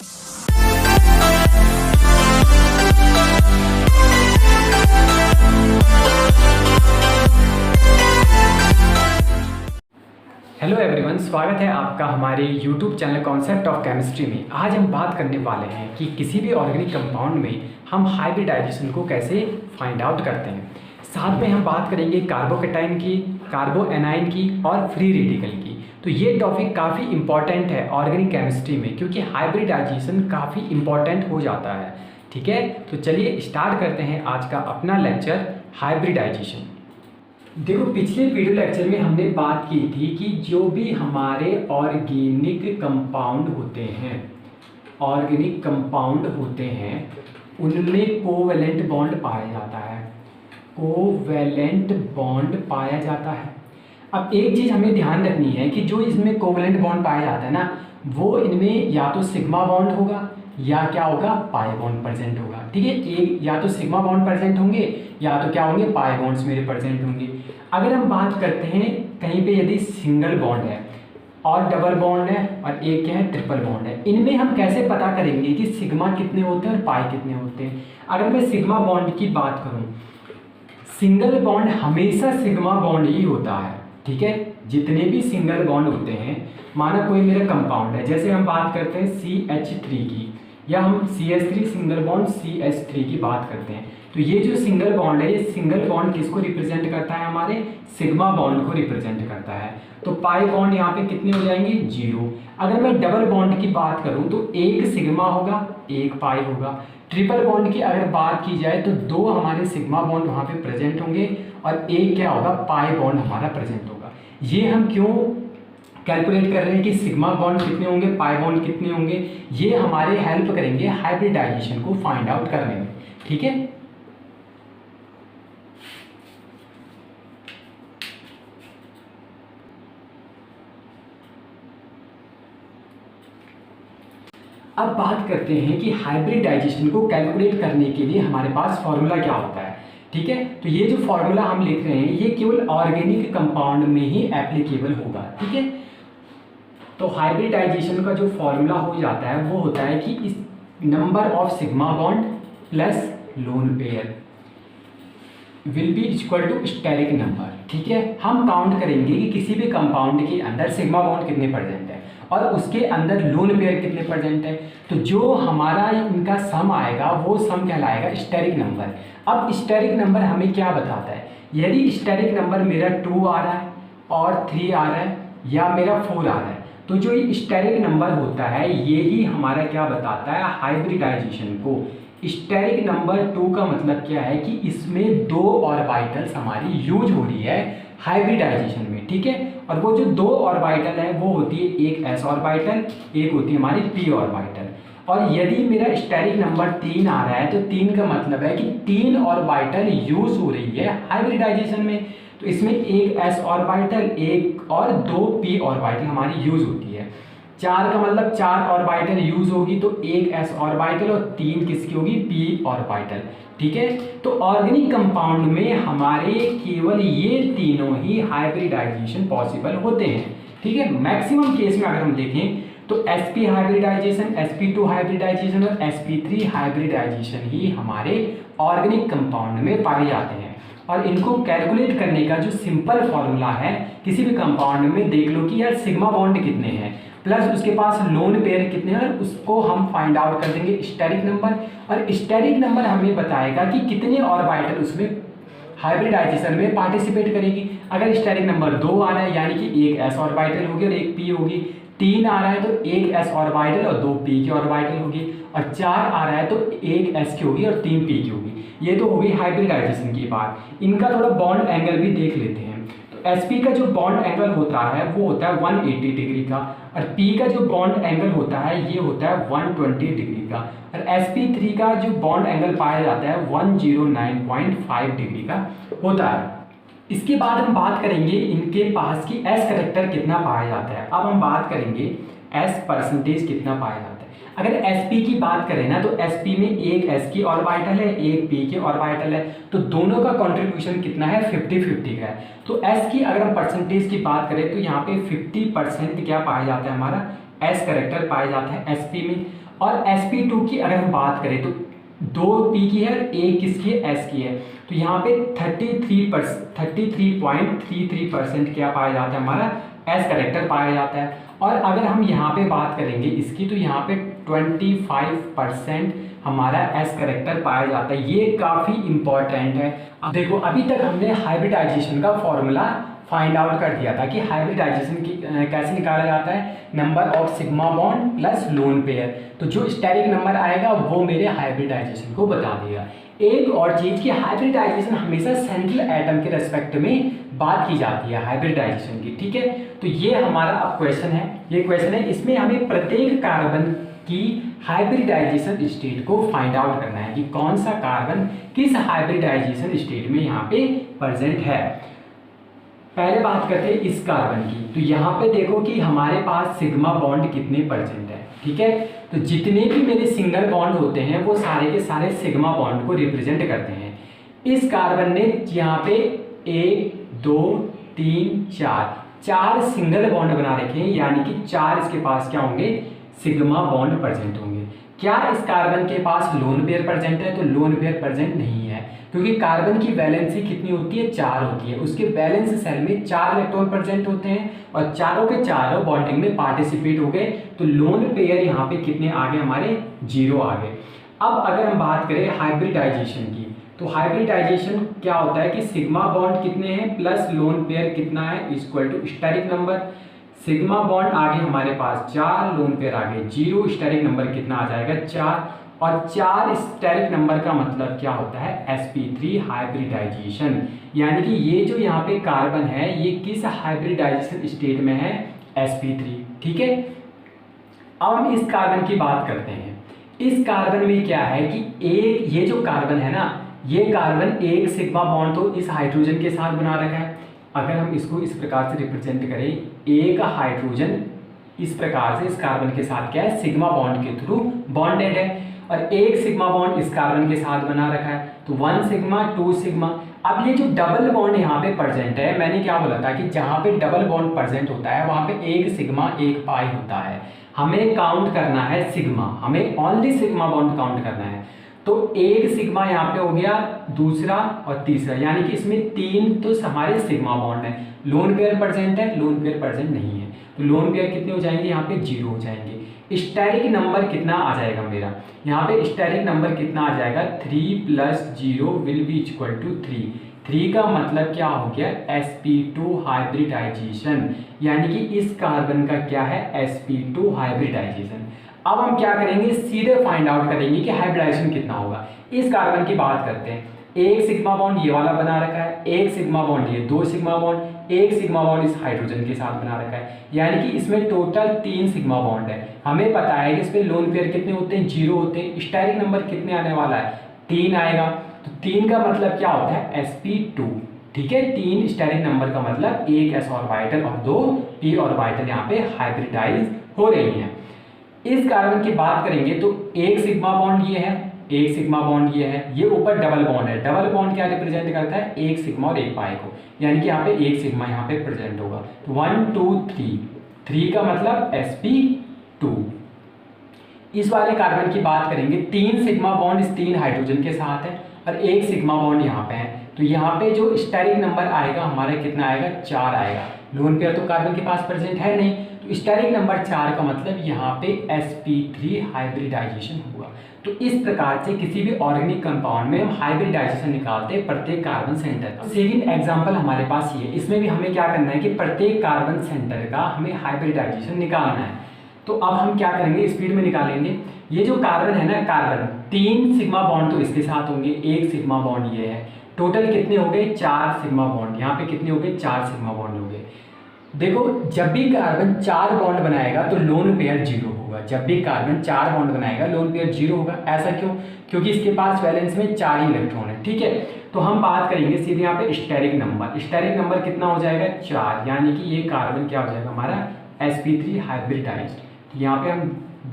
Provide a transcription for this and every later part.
Hello everyone, स्वागत है आपका हमारे YouTube channel concept of chemistry में। आज हम बात करने वाले हैं कि किसी भी ऑर्गेनिक कंपाउंड में हम हाइब्रिडाइजेशन को कैसे फाइंड आउट करते हैं। साथ में हम बात करेंगे कार्बोकेटाइन की, कार्बो एनाइन की और फ्री रेडिकल की। तो ये टॉपिक काफ़ी इंपॉर्टेंट है ऑर्गेनिक केमिस्ट्री में, क्योंकि हाइब्रिडाइजेशन काफ़ी इंपॉर्टेंट हो जाता है। ठीक है, तो चलिए स्टार्ट करते हैं आज का अपना लेक्चर हाइब्रिडाइजेशन। देखो, पिछले वीडियो लेक्चर में हमने बात की थी कि जो भी हमारे ऑर्गेनिक कंपाउंड होते हैं उनमें कोवेलेंट बॉन्ड पाया जाता है। अब एक चीज़ हमें ध्यान रखनी है कि जो इसमें कोवेलेंट बॉन्ड पाया जाता है ना, वो इनमें या तो सिग्मा बॉन्ड होगा या क्या होगा, पाई बॉन्ड प्रेजेंट होगा। ठीक है, एक या तो सिग्मा बॉन्ड प्रेजेंट होंगे या तो क्या होंगे, पाई बॉन्ड्स मेरे प्रेजेंट होंगे। अगर हम बात करते हैं कहीं पे यदि सिंगल बॉन्ड है और डबल बॉन्ड है और एक क्या है, ट्रिपल बॉन्ड है, इनमें हम कैसे पता करेंगे कि सिग्मा कितने होते हैं और पाई कितने होते हैं। अगर मैं सिग्मा बॉन्ड की बात करूं, सिंगल बॉन्ड हमेशा सिग्मा बॉन्ड ही होता है। ठीक है, जितने भी सिंगल बॉन्ड होते हैं, माना कोई मेरा कंपाउंड है, जैसे हम बात करते हैं CH3 की, या हम CH3 सिंगल बॉन्ड CH3 की बात करते हैं, तो ये जो सिंगल बॉन्ड है, ये सिंगल बॉन्ड किसको रिप्रेजेंट करता है, हमारे सिग्मा बॉन्ड को रिप्रेजेंट करता है। तो पाई बॉन्ड यहाँ पे कितने हो जाएंगे, 0। अगर मैं डबल बॉन्ड की बात करूँ तो एक सिग्मा होगा, एक पाई होगा। ट्रिपल बॉन्ड की अगर बात की जाए तो 2 हमारे सिग्मा बॉन्ड वहाँ पे प्रेजेंट होंगे और एक क्या होगा, पाई बॉन्ड हमारा प्रेजेंट होगा। ये हम क्यों कैलकुलेट कर रहे हैं कि सिग्मा बॉन्ड कितने होंगे, पाई बॉन्ड कितने होंगे, ये हमारे हेल्प करेंगे हाइब्रिडाइजेशन को फाइंड आउट करने में। ठीक है, अब बात करते हैं कि हाइब्रिडाइजेशन को कैलकुलेट करने के लिए हमारे पास फॉर्मूला क्या होता है। ठीक है, तो ये जो फॉर्मूला हम लिख रहे हैं ये केवल ऑर्गेनिक कंपाउंड में ही एप्लीकेबल होगा। ठीक है, तो हाइब्रिडाइजेशन का जो फॉर्मूला हो जाता है वो होता है कि इस number of sigma bond plus lone pair will be equal to steric number. ठीक है, हम काउंट करेंगे कि किसी भी कंपाउंड के अंदर सिग्मा बॉन्ड कितने प्रेजेंट है और उसके अंदर लोन पेयर कितने प्रेजेंट है। तो जो हमारा इनका सम आएगा वो सम कहलाएगा स्टेरिक नंबर। अब स्टेरिक नंबर हमें क्या बताता है, यदि स्टेरिक नंबर मेरा 2 आ रहा है और 3 आ रहा है या मेरा 4 आ रहा है, तो जो ये स्टेरिक नंबर होता है ये ही हमारा क्या बताता है, हाइब्रिडाइजेशन को। स्टेरिक नंबर 2 का मतलब क्या है कि इसमें 2 ऑर्बिटल्स हमारी यूज हो रही है हाइब्रिडाइजेशन में। ठीक है, और वो जो 2 ऑर्बिटल है वो होती है, एक s ऑर्बिटल, एक होती है हमारी p ऑर्बिटल। और यदि मेरा स्टेरिक नंबर 3 आ रहा है तो 3 का मतलब है कि 3 ऑर्बिटल यूज हो रही है हाइब्रिडाइजेशन में। तो इसमें एक s ऑर्बिटल, एक और 2 p ऑर्बिटल हमारी यूज होती है। 4 का मतलब 4 ऑर्बिटल यूज होगी, तो एक s ऑर्बिटल और 3 किसकी होगी, p ऑर्बिटल। ठीक है, तो ऑर्गेनिक कंपाउंड में हमारे केवल ये तीनों ही हाइब्रिडाइजेशन पॉसिबल होते हैं। ठीक है, मैक्सिमम केस में अगर हम देखें तो sp हाइब्रिडाइजेशन, sp2 हाइब्रिडाइजेशन और sp3 हाइब्रिडाइजेशन ही हमारे ऑर्गेनिक कंपाउंड में पाए जाते हैं। और इनको कैलकुलेट करने का जो सिंपल फॉर्मूला है, किसी भी कंपाउंड में देख लो कि यार सिग्मा बॉन्ड कितने हैं प्लस उसके पास लोन पेयर कितने हैं, उसको हम फाइंड आउट कर देंगे स्टेरिक नंबर। और स्टेरिक नंबर हमें बताएगा कि कितने ऑर्बिटल उसमें हाइब्रिडाइजेशन में पार्टिसिपेट करेगी। अगर स्टेरिक नंबर 2 आ रहा है यानी कि एक s ऑर्बिटल होगी और एक p होगी, 3 आ रहा है तो एक s ऑर्बिटल और 2 p की ऑर्बिटल होगी, और 4 आ रहा है तो एक s की होगी और 3 p की होगी। ये तो होगी हाइब्रिडाइजेशन की बात। इनका थोड़ा बॉन्ड एंगल भी देख लेते हैं। sp का जो बॉन्ड एंगल होता है वो होता है 180 डिग्री का, और p का जो बॉन्ड एंगल होता है ये होता है 120 डिग्री का, और sp3 का जो बॉन्ड एंगल पाया जाता है 109.5 डिग्री का होता है। इसके बाद हम बात करेंगे इनके पास की s करेक्टर कितना पाया जाता है। अब हम बात करेंगे s परसेंटेज कितना पाया जाता है। अगर sp की बात करें ना, तो sp में एक s की ऑर्बिटल है, एक p की ऑर्बिटल है, तो दोनों का कंट्रीब्यूशन कितना है, 50-50 का है। तो s की अगर हम परसेंटेज की बात करें तो यहाँ पे 50% क्या पाया जाता है, हमारा s करेक्टर पाया जाता है sp में। और sp2 की अगर हम बात करें तो 2 p की है और 1 किसकी है, s की है। तो यहाँ पे 33.33% क्या पाया जाता है, हमारा s करेक्टर पाया जाता है। और अगर हम यहाँ पे बात करेंगे इसकी, तो यहाँ पे 25% हमारा s करेक्टर पाया जाता है। ये काफ़ी इंपॉर्टेंट है। अब देखो, अभी तक हमने हाइब्रिडाइजेशन का फॉर्मूला फाइंड आउट कर दिया था कि हाइब्रिडाइजेशन की कैसे निकाला जाता है, number of sigma bond plus lone pair. तो जो स्टेरिक नंबर आएगा वो मेरे हाइब्रिडाइजेशन को बता देगा। एक और चीज़ कि हाइब्रिडाइजेशन हमेशा सेंट्रल एटम के रेस्पेक्ट में बात की जाती है हाइब्रिडाइजेशन की, ठीक है। तो ये हमारा अब क्वेश्चन है, ये क्वेश्चन है, इसमें हमें प्रत्येक कार्बन की हाइब्रिडाइजेशन स्टेट को फाइंड आउट करना है कि कौन सा कार्बन किस हाइब्रिडाइजेशन स्टेट में यहाँ पे प्रेजेंट है। पहले बात करते हैं इस कार्बन की। तो यहाँ पे देखो कि हमारे पास सिग्मा बॉन्ड कितने परसेंट है, ठीक है। तो जितने भी मेरे सिंगल बॉन्ड होते हैं वो सारे के सारे सिग्मा बॉन्ड को रिप्रेजेंट करते हैं। इस कार्बन ने यहाँ पे 1 2 3 4 सिंगल बॉन्ड बना रखे हैं, यानी कि 4 इसके पास क्या होंगे, सिग्मा बॉन्ड प्रेजेंट होंगे। क्या इस कार्बन के पास लोन पेयर प्रेजेंट है, तो लोन पेयर प्रेजेंट नहीं है, क्योंकि कार्बन की वैलेंसी कितनी होती है, 4 होती है। उसके वैलेंस सेल में 4 इलेक्ट्रॉन प्रेजेंट होते हैं और चारों के चारों बॉन्डिंग में पार्टिसिपेट हो गए। तो लोन पेयर यहाँ पे कितने आ गए, हमारे 0 आ गए। अब अगर हम बात करें हाइब्रिडाइजेशन की, तो हाइब्रिडाइजेशन क्या होता है कि सिग्मा बॉन्ड कितने हैं प्लस लोन पेयर कितना है equal to steric number. Sigma bond आगे हमारे पास 4, लोन पेयर आगे 0, स्टेरिक नंबर कितना आ जाएगा 4, और 4 स्टेरिक नंबर का मतलब क्या होता है, sp3 हाइब्रिडाइजेशन। यानी कि ये जो यहाँ पे कार्बन है ये किस हाइब्रिडाइजेशन स्टेट में है, sp3, ठीक है। अब हम इस कार्बन की बात करते हैं। इस कार्बन में क्या है कि एक ये जो कार्बन है ना, ये कार्बन एक सिग्मा बॉन्ड तो इस हाइड्रोजन के साथ बना रखा है। अगर हम इसको इस प्रकार से रिप्रेजेंट करें, एक हाइड्रोजन इस प्रकार से इस कार्बन के साथ क्या है, सिग्मा बॉन्ड के थ्रू बॉन्डेड है, और एक सिग्मा बॉन्ड इस कार्बन के साथ बना रखा है, तो 1 सिग्मा 2 सिग्मा। अब ये जो डबल बॉन्ड यहाँ पे प्रेजेंट है, मैंने क्या बोला था कि जहाँ पे डबल बॉन्ड प्रेजेंट होता है वहाँ पे एक सिग्मा एक पाई होता है। हमें काउंट करना है सिग्मा, हमें ओनली सिग्मा बॉन्ड काउंट करना है। तो एक सिग्मा यहाँ पे हो गया, दूसरा और तीसरा, यानी कि इसमें 3 तो हमारे सिग्मा बॉन्ड है। लोन पेयर प्रेजेंट है, लोन पेयर प्रेजेंट नहीं है, तो लोन पेयर कितने हो जाएंगे, यहाँ पे 0 हो जाएंगे। स्टेरिक नंबर कितना आ जाएगा मेरा, यहाँ पे स्टेरिक नंबर कितना आ जाएगा, 3 + 0 विल बी इक्वल टू 3। 3 का मतलब क्या हो गया, sp2 हाइब्रिडाइजेशन, यानी कि इस कार्बन का क्या है, sp2 हाइब्रिडाइजेशन। अब हम क्या करेंगे, सीधे फाइंड आउट करेंगे कि हाइब्रिडाइजेशन कितना होगा। इस कार्बन की बात करते हैं, एक सिग्मा बॉन्ड ये वाला बना रखा है, एक सिग्मा बॉन्ड ये, 2 सिग्मा बॉन्ड, एक सिग्मा बॉन्ड इस हाइड्रोजन के साथ बना रखा है, यानी कि इसमें टोटल 3 सिग्मा बॉन्ड है। हमें पता है कि इसमें लोन पेयर कितने होते हैं, 0 होते हैं। स्टेरिक नंबर कितने आने वाला है, 3 आएगा। तो 3 का मतलब क्या होता है, sp2, ठीक है। 3 स्टेरिक नंबर का मतलब 1 s ऑर्बिटल और 2 p ऑर्बिटल यहाँ पे हाइब्रिडाइज हो रही है। इस कार्बन की बात करेंगे तो एक सिग्मा बॉन्ड ये है, एक सिग्मा बॉन्ड ये है, ये ऊपर डबल बॉन्ड है। डबल बॉन्ड क्या रिप्रेजेंट करता है, एक सिग्मा और एक पाई को, यानी कि यहाँ पे एक सिग्मा यहाँ पे प्रेजेंट होगा। तो 1 2 3 का मतलब sp2। इस वाले कार्बन की बात करेंगे, 3 सिग्मा बॉन्ड इस 3 हाइड्रोजन के साथ है और एक सिग्मा बॉन्ड यहाँ पे है। तो यहाँ पे जो स्टेरिक नंबर आएगा हमारा कितना आएगा, 4 आएगा। लोन पेयर तो कार्बन के पास प्रेजेंट है नहीं, तो स्टेरिक नंबर 4 का मतलब यहाँ पे sp3 हाइब्रिडाइजेशन हुआ। तो इस प्रकार से किसी भी ऑर्गेनिक कंपाउंड में हम हाइब्रिडाइजेशन निकालते हैं प्रत्येक कार्बन सेंटर का। सेकंड एग्जांपल हमारे पास ये, इसमें भी हमें क्या करना है कि प्रत्येक कार्बन सेंटर का हमें हाइब्रिडाइजेशन निकालना है। तो अब हम क्या करेंगे, स्पीड में निकालेंगे। ये जो कार्बन है ना, कार्बन 3 सिग्मा बॉन्ड तो इसके साथ होंगे, एक सिग्मा बॉन्ड ये है, टोटल कितने हो गए, 4 सिग्मा बॉन्ड। यहाँ पे कितने हो गए, 4 सिग्मा बॉन्ड हो गए। देखो, जब भी कार्बन 4 बॉन्ड बनाएगा तो लोन पेयर 0 होगा। जब भी कार्बन 4 बॉन्ड बनाएगा लोन पेयर 0 होगा। ऐसा क्यों, क्योंकि इसके पास वैलेंस में 4 ही इलेक्ट्रॉन है, ठीक है। तो हम बात करेंगे सीधे यहाँ पे स्टेरिक नंबर। स्टेरिक नंबर कितना हो जाएगा, 4, यानी कि ये कार्बन क्या हो जाएगा हमारा, sp3 हाइब्रिडाइज्ड। यहाँ पे हम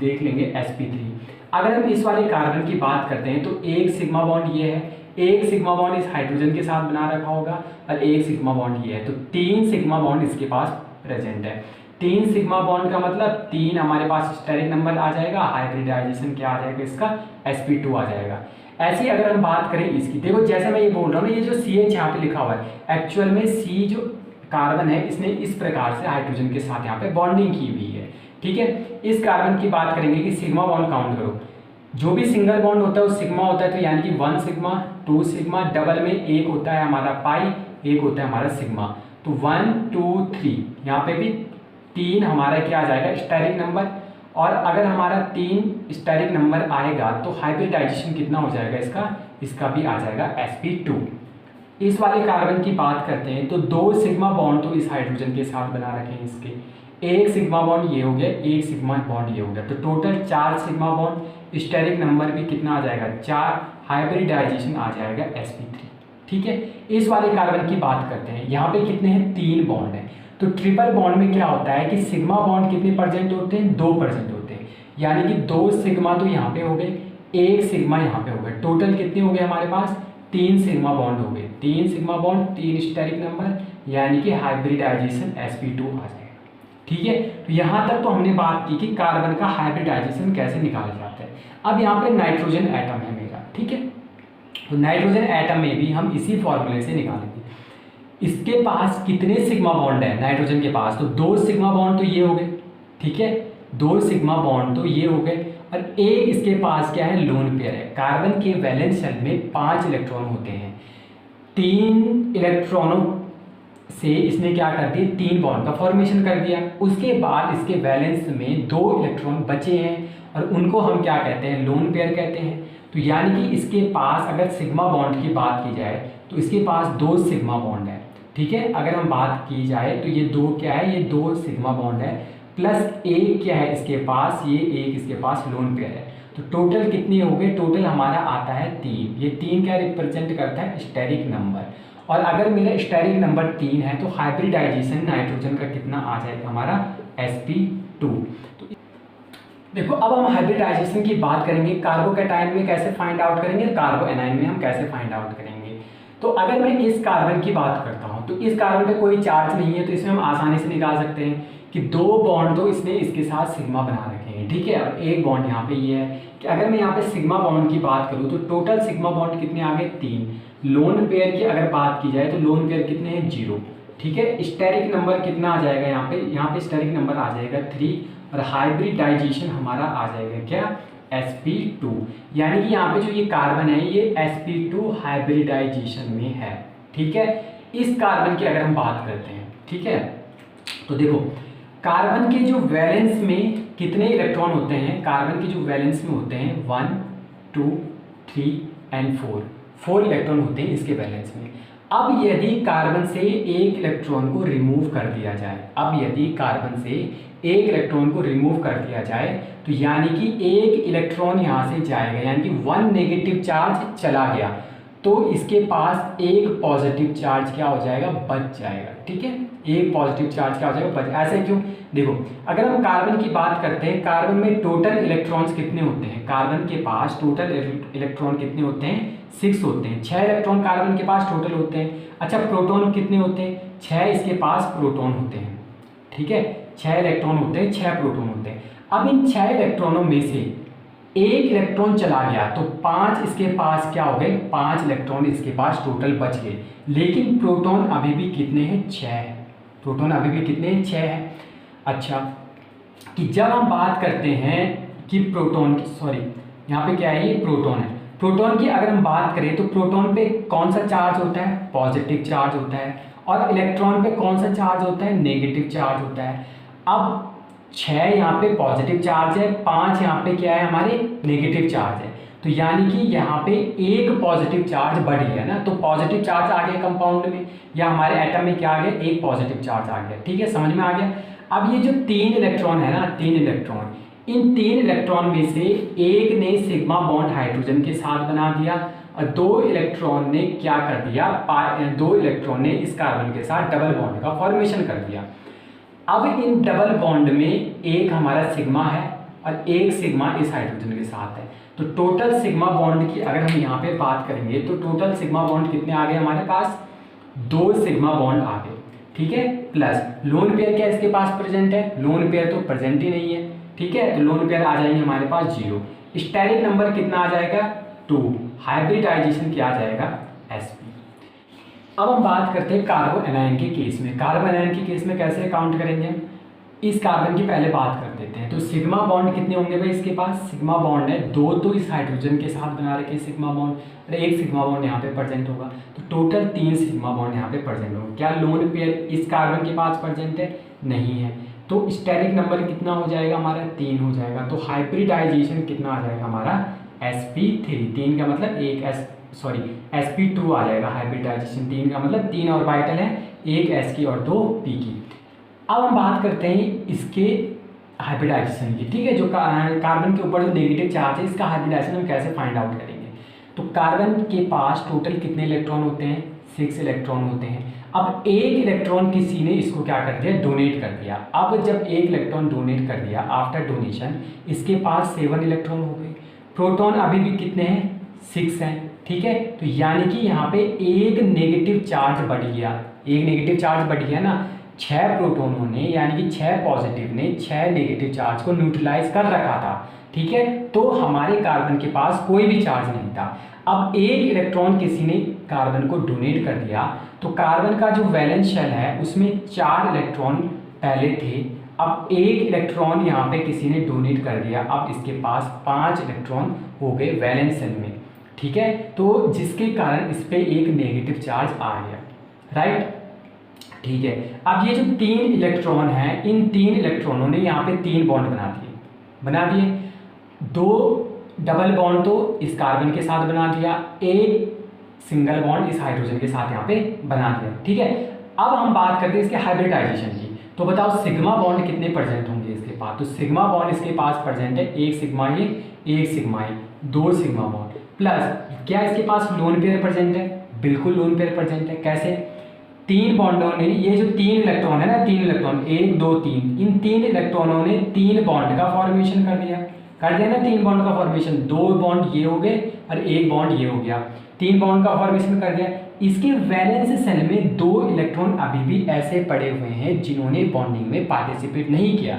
देख लेंगे sp3। अगर हम इस वाले कार्बन की बात करते हैं तो एक सिग्मा बॉन्ड ये है, एक सिग्मा बॉन्ड इस हाइड्रोजन के साथ बना रखा होगा और एक सिग्मा बॉन्ड ये है। तो 3 सिग्मा बॉन्ड इसके पास प्रेजेंट है। 3 सिग्मा बॉन्ड का मतलब 3 हमारे पास स्टेरिक नंबर आ जाएगा, हाइब्रिडाइजेशन क्या आ जाएगा इसका, sp2 आ जाएगा। ऐसे ही अगर हम बात करें इसकी, देखो जैसे मैं ये बोल रहा हूँ ना, ये जो CH यहाँ पे लिखा हुआ है एक्चुअल में C जो कार्बन है इसने इस प्रकार से हाइड्रोजन के साथ यहाँ पे बॉन्डिंग की हुई है, ठीक है। इस कार्बन की बात करेंगे कि सिग्मा बॉन्ड काउंट करो, जो भी सिंगल बॉन्ड होता है वो सिग्मा होता है, तो यानी कि 1 सिग्मा 2 सिग्मा, डबल में एक होता है हमारा पाई, एक होता है हमारा सिग्मा, तो 1 2 3 यहाँ पे भी 3 हमारा क्या आ जाएगा स्टेरिक नंबर, और अगर हमारा 3 स्टेरिक नंबर आएगा तो हाइब्रिडाइजेशन कितना हो जाएगा इसका भी आ जाएगा sp2। इस वाले कार्बन की बात करते हैं तो 2 सिग्मा बॉन्ड तो इस हाइड्रोजन के साथ बना रखे हैं इसके, एक सिग्मा बॉन्ड ये हो गया, एक सिग्मा बॉन्ड ये हो गया, तो total 4 sigma bond, steric number भी कितना आ जाएगा 4, हाइब्रिडाइजेशन आ जाएगा sp3, ठीक है। इस वाले कार्बन की बात करते हैं, यहाँ पे कितने हैं 3 बॉन्ड हैं, तो ट्रिपल बॉन्ड में क्या होता है कि सिग्मा बॉन्ड कितने परसेंट होते हैं 2% होते हैं, यानी कि 2 सिग्मा तो यहाँ पे हो गए, 1 सिग्मा यहाँ पे हो गए, टोटल कितने हो गए हमारे पास 3 सिग्मा बॉन्ड हो गए, 3 सिग्मा बॉन्ड 3 स्टेरिक नंबर, यानी कि हाइब्रिडाइजेशन sp2 आ जाएगा, ठीक है। तो यहाँ तक तो हमने बात की कि कार्बन का हाइब्रिडाइजेशन कैसे निकाला जाता है। अब यहाँ पे नाइट्रोजन एटम है मेरा, ठीक है, तो नाइट्रोजन एटम में भी हम इसी फॉर्मूले से निकालेंगे। इसके पास कितने सिग्मा बॉन्ड है नाइट्रोजन के पास, तो 2 सिग्मा बॉन्ड तो ये हो गए, ठीक है, 2 सिग्मा बॉन्ड तो ये हो गए, और एक इसके पास क्या है लोन पेयर है। कार्बन के वैलेंस शेल में 5 इलेक्ट्रॉन होते हैं, 3 इलेक्ट्रॉनों से इसने क्या कर दिया 3 बॉन्ड का फॉर्मेशन कर दिया, उसके बाद इसके वैलेंस में 2 इलेक्ट्रॉन बचे हैं और उनको हम क्या कहते हैं लोन पेयर कहते हैं। तो यानी कि इसके पास अगर सिग्मा बॉन्ड की बात की जाए तो इसके पास 2 सिग्मा बॉन्ड है, ठीक है। अगर हम बात की जाए तो ये 2 क्या है, ये 2 सिग्मा बॉन्ड है, प्लस एक क्या है इसके पास, ये एक इसके पास लोन पेयर है, तो टोटल कितने हो गए, टोटल हमारा आता है 3। ये 3 क्या रिप्रेजेंट करता है स्टेरिक नंबर, और अगर मेरा स्टेरिक नंबर 3 है तो हाइब्रिडाइजेशन नाइट्रोजन का कितना आ जाएगा हमारा sp2। तो देखो अब हम हाइब्रिडाइजेशन की बात करेंगे, कार्बोकैटायन में कैसे फाइंड आउट करेंगे, कार्बो एनायन में हम कैसे फाइंड आउट करेंगे। तो अगर मैं इस कार्बन की बात करता हूँ तो इस कार्बन पे कोई चार्ज नहीं है, तो इसमें हम आसानी से निकाल सकते हैं कि 2 बॉन्ड तो इसने इसके साथ सिग्मा बना रखे हैं, ठीक है, और एक बॉन्ड यहाँ पे ये है कि अगर मैं यहाँ पे सिग्मा बॉन्ड की बात करूँ तो टोटल सिग्मा बॉन्ड कितने आ गए 3। लोन पेयर की अगर बात की जाए तो लोन पेयर कितने हैं 0, ठीक है। स्टेरिक नंबर कितना आ जाएगा यहाँ पे स्टेरिक नंबर आ जाएगा 3, और हाइब्रिडाइजेशन हमारा आ जाएगा क्या sp2, यानी कि यहाँ पे जो ये कार्बन है ये sp2 हाइब्रिडाइजेशन में है, ठीक है। इस कार्बन की अगर हम बात करते हैं, ठीक है, तो देखो कार्बन के जो वैलेंस में कितने इलेक्ट्रॉन होते हैं, कार्बन के जो वैलेंस में होते हैं 1 2 3 एंड 4 इलेक्ट्रॉन होते हैं इसके वैलेंस में। अब यदि कार्बन से एक इलेक्ट्रॉन को रिमूव कर दिया जाए, अब यदि कार्बन से एक इलेक्ट्रॉन को रिमूव कर दिया जाए तो यानी कि एक इलेक्ट्रॉन यहाँ से जाएगा, यानी कि 1 नेगेटिव चार्ज चला गया, तो इसके पास एक पॉजिटिव चार्ज क्या हो जाएगा बच जाएगा, ठीक है, एक पॉजिटिव चार्ज क्या हो जाएगा बच। ऐसे क्यों, देखो अगर हम कार्बन की बात करते हैं, कार्बन में टोटल इलेक्ट्रॉन्स कितने होते हैं, कार्बन के पास टोटल इलेक्ट्रॉन कितने होते हैं 6 होते हैं, 6 इलेक्ट्रॉन कार्बन के पास टोटल होते हैं। अच्छा प्रोटॉन कितने होते हैं, 6 इसके पास प्रोटॉन होते हैं, ठीक है, 6 इलेक्ट्रॉन होते हैं, 6 प्रोटॉन होते हैं। अब इन 6 इलेक्ट्रॉनों में से एक इलेक्ट्रॉन चला गया तो 5 इसके पास क्या हो गए, 5 इलेक्ट्रॉन इसके पास टोटल बच गए, लेकिन प्रोटॉन अभी भी कितने हैं 6 है, प्रोटॉन अभी भी कितने हैं 6 है। अच्छा कि जब हम बात करते हैं कि प्रोटॉन की, सॉरी यहाँ पे क्या है ये प्रोटॉन है, प्रोटॉन की अगर हम बात करें तो प्रोटॉन पे कौन सा चार्ज होता है पॉजिटिव चार्ज होता है, और इलेक्ट्रॉन पे कौन सा चार्ज होता है नेगेटिव चार्ज होता है। अब 6 यहाँ पे पॉजिटिव चार्ज है, 5 यहाँ पे क्या है हमारे नेगेटिव चार्ज है, तो यानी कि यहाँ पे एक पॉजिटिव चार्ज बढ़ गया ना, तो पॉजिटिव चार्ज आ गया कंपाउंड में या हमारे एटम में क्या आ गया एक पॉजिटिव चार्ज आ गया, ठीक है, समझ में आ गया। अब ये जो 3 इलेक्ट्रॉन है ना, 3 इलेक्ट्रॉन, इन 3 इलेक्ट्रॉन में से एक ने सिग्मा बॉन्ड हाइड्रोजन के साथ बना दिया और 2 इलेक्ट्रॉन ने क्या कर दिया, 2 इलेक्ट्रॉन ने इस कार्बन के साथ डबल बॉन्ड का फॉर्मेशन कर दिया। अब इन डबल बॉन्ड में एक हमारा सिग्मा है और एक सिग्मा इस हाइड्रोजन के साथ है, तो टोटल सिग्मा बॉन्ड की अगर हम यहाँ पे बात करेंगे तो टोटल सिग्मा बॉन्ड कितने आ गए हमारे पास 2 सिग्मा बॉन्ड आ गए, ठीक है, प्लस लोन पेयर क्या इसके पास प्रेजेंट है, लोन पेयर तो प्रेजेंट ही नहीं है, ठीक है, तो लोन पेयर आ जाएंगे हमारे पास 0। स्टेरिक नंबर कितना आ जाएगा 2, हाइब्रिडाइजेशन क्या आ जाएगा sp। अब हम बात करते हैं कार्बो एनायन के केस में। कार्बो एनायन के केस में कैसे काउंट करेंगे, इस कार्बन की पहले बात कर देते हैं। तो सिग्मा बॉन्ड कितने होंगे भाई इसके पास, सिग्मा बॉन्ड है 2, तो इस हाइड्रोजन के साथ बना रखे सिग्मा बॉन्ड, और एक सिग्मा बॉन्ड यहाँ पे प्रेजेंट होगा, तो टोटल 3 सिग्मा बॉन्ड यहाँ पे प्रेजेंट होगा। क्या लोन पेयर इस कार्बन के पास प्रेजेंट है, नहीं है, तो स्टेरिक नंबर कितना हो जाएगा हमारा 3 हो जाएगा। तो हाइब्रिडाइजेशन कितना आ जाएगा हमारा sp3, 3 का मतलब sp2 आ जाएगा हाइब्रिडाइजेशन, 3 का मतलब 3 ऑर्बिटल है, एक s की और 2 p की। अब हम बात करते हैं इसके हाइब्रिडाइजेशन की, ठीक है, जो कार्बन के ऊपर जो नेगेटिव चार्ज है इसका हाइब्रिडाइजेशन हम कैसे फाइंड आउट करेंगे। तो कार्बन के पास टोटल कितने इलेक्ट्रॉन होते हैं, 6 इलेक्ट्रॉन होते हैं। अब एक इलेक्ट्रॉन किसी ने इसको क्या कर दिया, डोनेट कर दिया। अब जब एक इलेक्ट्रॉन डोनेट कर दिया, आफ्टर डोनेशन इसके पास 7 इलेक्ट्रॉन हो गए। प्रोटॉन अभी भी कितने हैं, 6 हैं, ठीक है, तो यानी कि यहाँ पे एक नेगेटिव चार्ज बढ़ गया, एक नेगेटिव चार्ज बढ़ गया ना, 6 प्रोटोनों ने यानी कि 6 पॉजिटिव ने 6 नेगेटिव चार्ज को न्यूट्रलाइज कर रखा था, ठीक है, तो हमारे कार्बन के पास कोई भी चार्ज नहीं था। अब एक इलेक्ट्रॉन किसी ने कार्बन को डोनेट कर दिया, तो कार्बन का जो वैलेंस शेल है उसमें 4 इलेक्ट्रॉन पहले थे, अब एक इलेक्ट्रॉन यहाँ पे किसी ने डोनेट कर दिया, अब इसके पास 5 इलेक्ट्रॉन हो गए वैलेंस शेल में, ठीक है, तो जिसके कारण इस पे एक नेगेटिव चार्ज आ गया, राइट, ठीक है। अब ये जो 3 इलेक्ट्रॉन हैं, इन 3 इलेक्ट्रॉनों ने यहाँ पे 3 बॉन्ड बना दिए, 2 डबल बॉन्ड तो इस कार्बन के साथ बना दिया, एक सिंगल बॉन्ड इस हाइड्रोजन के साथ यहाँ पे बना दिया, ठीक है। अब हम बात करते हैं इसके हाइब्रिडाइजेशन की, तो बताओ सिग्मा बॉन्ड कितने प्रेजेंट होंगे इसके पास। तो सिग्मा बॉन्ड इसके पास प्रेजेंट है, एक सिग्मा ये, एक सिग्मा ये, 2 सिग्मा बॉन्ड, प्लस क्या इसके पास लोन पेयर प्रेजेंट है, बिल्कुल लोन पेयर प्रेजेंट है। कैसे, 3 बॉन्डों ने, ये जो 3 इलेक्ट्रॉन है ना, 3 इलेक्ट्रॉन 1 2 3, इन 3 इलेक्ट्रॉनों ने 3 बॉन्ड का फॉर्मेशन कर दिया ना, 3 बॉन्ड का फॉर्मेशन, 2 बॉन्ड ये हो गए और 1 बॉन्ड ये हो गया, 3 बॉन्ड का फॉर्मेशन कर दिया। इसके वैलेंस शेल में 2 इलेक्ट्रॉन अभी भी ऐसे पड़े हुए हैं जिन्होंने बॉन्डिंग में पार्टिसिपेट नहीं किया,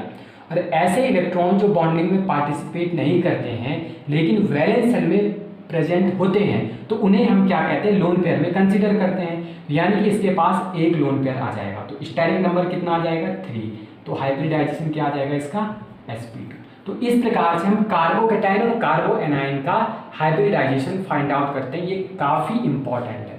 और ऐसे इलेक्ट्रॉन जो बॉन्डिंग में पार्टिसिपेट नहीं करते हैं लेकिन वैलेंस शेल में प्रेजेंट होते हैं, तो उन्हें हम क्या कहते हैं, लोन पेयर में कंसीडर करते हैं, यानी कि इसके पास एक लोन पेयर आ जाएगा। तो स्टेरिक नंबर कितना आ जाएगा 3, तो हाइब्रिडाइजेशन क्या आ जाएगा इसका sp2। तो इस प्रकार से हम कार्बोकैटायन और कार्बो एनायन का हाइब्रिडाइजेशन फाइंड आउट करते हैं, ये काफ़ी इंपॉर्टेंट है।